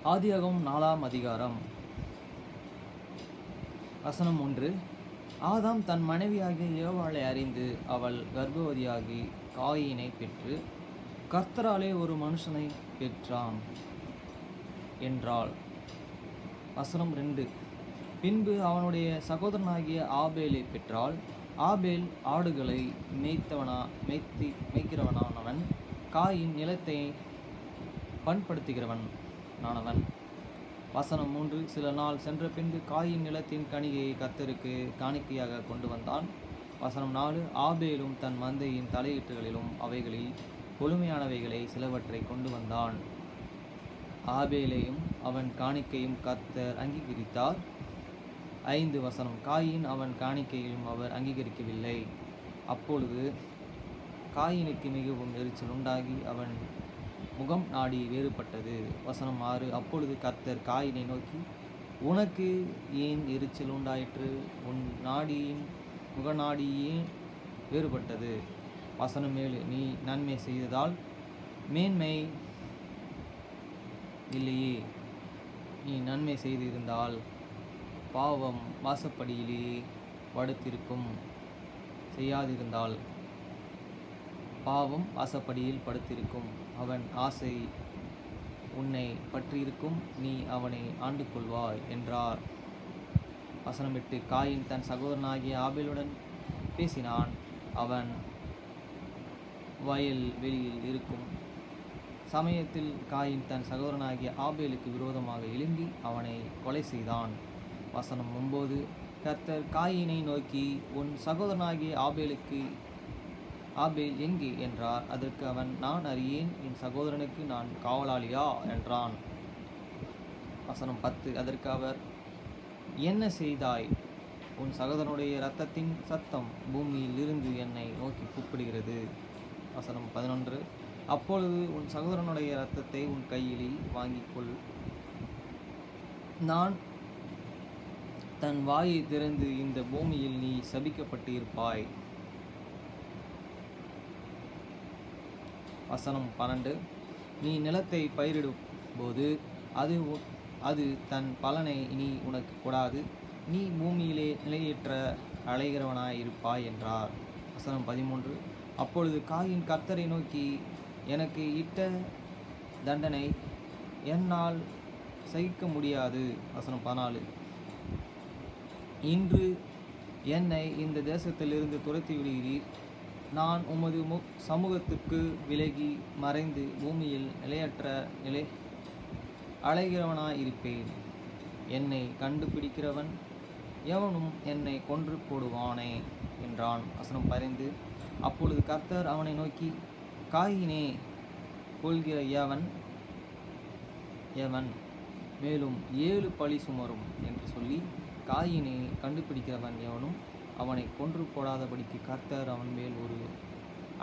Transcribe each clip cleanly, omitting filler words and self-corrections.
ஆதியாகமம் 4ஆம் அதிகாரம் வசனம் 1. ஆதாம் தன் மனைவியாகிய ஏவாளை அறிந்து அவள் கர்ப்பவதியாகி காயினை பெற்று கர்த்தராலே ஒரு மனுஷனை பெற்றான் என்றாள். வசனம் 2. பின்பு அவனுடைய சகோதரனாகிய ஆபேலை பெற்றாள். ஆபேல் ஆடுகளை மேய்க்கிறவனானவன், காயின் நிலத்தை பண்படுத்துகிறவனானவன். வசனம் 3. சில நாள் சென்ற பின்பு காயின் நிலத்தின் கனிகையை கர்த்தருக்கு காணிக்கையாக கொண்டு வந்தான். வசனம் 4. ஆபேலும் தன் மந்தையின் தலையீட்டுகளிலும் அவைகளில் கொழுமையானவைகளை சிலவற்றை கொண்டு வந்தான். ஆபேலையும் அவன் காணிக்கையும் கர்த்தர் அங்கீகரித்தார். 5 வசனம். காயின் அவன் காணிக்கையிலும் அவர் அங்கீகரிக்கவில்லை. அப்பொழுது காயினுக்கு மிகவும் எரிச்சல் உண்டாகி அவன் முகம் நாடி வேறுபட்டது. வசனம் 6. அப்பொழுது கர்த்தர் காயினை நோக்கி, உனக்கு ஏன் எரிச்சல் உண்டாயிற்று? உன் முகநாடி ஏன் வேறுபட்டது? வசனம் 7. நீ நன்மை செய்ததால் மேன்மை இல்லையே. நீ நன்மை செய்திருந்தால் பாவம் வாசப்படியிலேயே படுத்திருக்கும். செய்யாதிருந்தால் பாவம் வாசப்படியில் படுத்திருக்கும். அவன் ஆசை உன்னை பற்றியிருக்கும், நீ அவனை ஆண்டு கொள்வாய் என்றார். வசனம் 8. காயின் தன் சகோதரனாகிய ஆபேலுடன் பேசினான். அவன் வயல் வெளியில் இருக்கும் சமயத்தில் காயின் தன் சகோதரனாகிய ஆபேலுக்கு விரோதமாக எழும்பி அவனை கொலை செய்தான். வசனம் 9. கர்த்தர் காயினை நோக்கி, உன் சகோதரனாகிய ஆபேல் எங்கே என்றார். அதற்கு அவன், நான் அறியேன், என் சகோதரனுக்கு நான் காவலாளியா என்றான். வசனம் 10. அதற்கு அவர், என்ன செய்தாய்? உன் சகோதரனுடைய இரத்தத்தின் சத்தம் பூமியில் இருந்து என்னை நோக்கி கூப்பிடுகிறது. வசனம் 11. அப்பொழுது உன் சகோதரனுடைய இரத்தத்தை உன் கையிலே வாங்கிக்கொள். நான் தன் வாயை திறந்து இந்த பூமியில் நீ சபிக்கப்பட்டு இருப்பாய். வசனம் 12. நீ நிலத்தை பயிரிடும் போது அது தன் பலனை இனி உனக்கு கொடாது. நீ பூமியிலே நிலையற்ற அலைகிறவனாய் இருப்பாய் என்றார். வசனம் 13. அப்பொழுது காயின் கர்த்தரை நோக்கி, எனக்கு இட்ட தண்டனை என்னால் சகிக்க முடியாது. வசனம் 14. இன்று என்னை இந்த தேசத்திலிருந்து துரத்தி விடுகிறீர். நான் உமது சமூகத்துக்கு விலகி மறைந்து பூமியில் அலைகிறவனாயிருப்பேன். என்னை கண்டுபிடிக்கிறவன் எவனும் என்னை கொன்று போடுவானே என்றான். வசனம் 15. அப்பொழுது கர்த்தர் அவனை நோக்கி, காயினே, கொள்கிற எவன் மேலும் 7 பழி சுமரும் என்று சொல்லி, காயினை கண்டுபிடிக்கிறவன் எவனும் அவனை கொன்று போடாதபடிக்கு கர்த்தர் அவன் மேல் ஒரு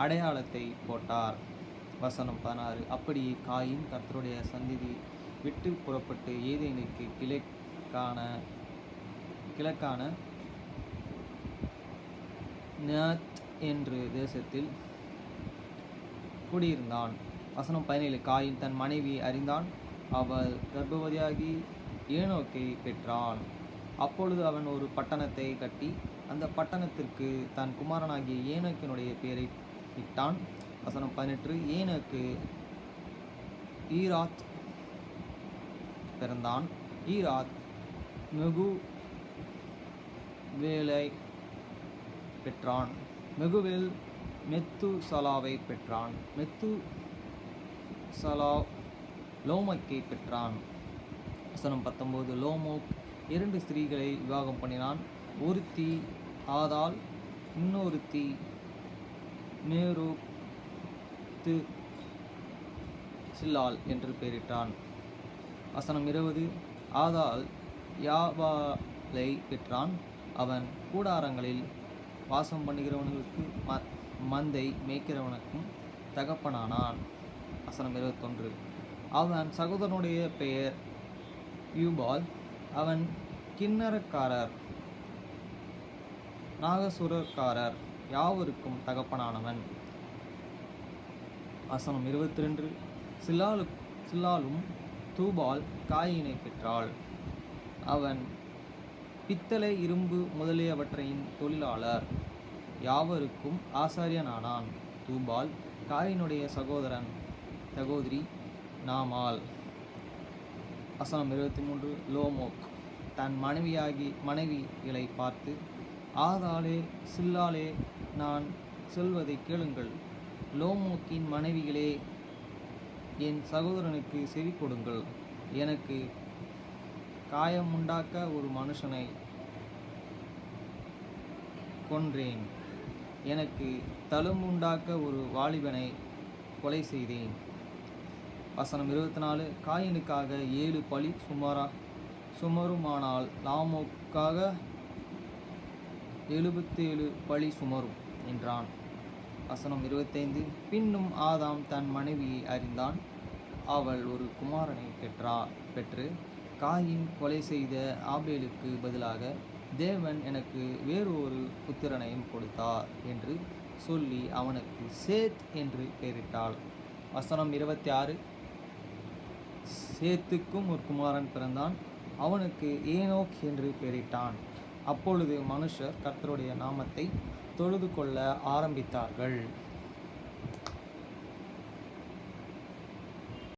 அடையாளத்தை போட்டார். வசனம் 16. அப்படியே காயின் கர்த்தருடைய சந்நிதி விட்டு புறப்பட்டு ஏதேனுக்கு கிழக்கான நாத் என்று தேசத்தில் குடியிருந்தான். வசனம் 17. காயின் தன் மனைவியை அறிந்தான். அவள் கர்ப்பவதியாகி ஏனோக்கை பெற்றான். அப்பொழுது அவன் ஒரு பட்டணத்தை கட்டி அந்த பட்டணத்திற்கு தன் குமாரனாகிய ஏனோக்கினுடைய பெயரை இட்டான். வசனம் 18. ஏனோக்கு ஈராத் பிறந்தான். ஈராத் மெகுவேலை பெற்றான். மெகுவேல் மெத்துசலாவை பெற்றான். மெத்துசலா லோமக்கை பெற்றான். வசனம் 19. லோமோக் 2 ஸ்திரீகளை விவாகம் பண்ணினான். ஒருத்தி ஆதாள், இன்னொருத்தி மேரோத்து சில்லாள் என்று பெயரிட்டான். வசனம் 20. ஆதாள் யாபாலை பெற்றான். அவன் கூடாரங்களில் வாசம் பண்ணுகிறவனுக்கு மந்தை மேய்க்கிறவனுக்கும் தகப்பனானான். வசனம் 21. அவன் சகோதரனுடைய பெயர் யூபால். அவன் கிண்ணறக்காரர் நாகசுரக்காரர் யாவருக்கும் தகப்பனானவன். வசனம் 22. சில்லாலும் தூபால் காயினை பெற்றாள். அவன் பித்தளை, இரும்பு முதலியவற்றையின் தொழிலாளர் யாவருக்கும் ஆசாரியனானான். தூபால் காயினுடைய சகோதரி நாமால். வசனம் 23. லோமோக் தன் மனைவிகளை பார்த்து, ஆதாளே, சில்லாளே, நான் சொல்வதை கேளுங்கள். லோமோக்கின் மனைவிகளே, என் சகோதரனுக்கு செவி கொடுங்கள். எனக்கு காயமுண்டாக்க ஒரு மனுஷனை கொன்றேன். எனக்கு தழும்புண்டாக்க ஒரு வாலிபனை கொலை செய்தேன். வசனம் 24. காயினுக்காக 7 பழி சுமருமானால் லாமோக்காக 77 பழி சுமரும் என்றான். வசனம் 25. பின்னும் ஆதாம் தன் மனைவியை அறிந்தான். அவள் ஒரு குமாரனை பெற்று, காயின் கொலை செய்த ஆபேலுக்கு பதிலாக தேவன் எனக்கு வேறு ஒரு புத்திரனையும் கொடுத்தார் என்று சொல்லி அவனுக்கு சேத் என்று பெயரிட்டாள். வசனம் 26. சேத்துக்கும் ஒரு குமாரன் பிறந்தான். அவனுக்கு ஏனோக் என்று பெயரிட்டான். அப்பொழுது மனுஷர் கர்த்தருடைய நாமத்தை தொழுது கொள்ள ஆரம்பித்தார்கள்.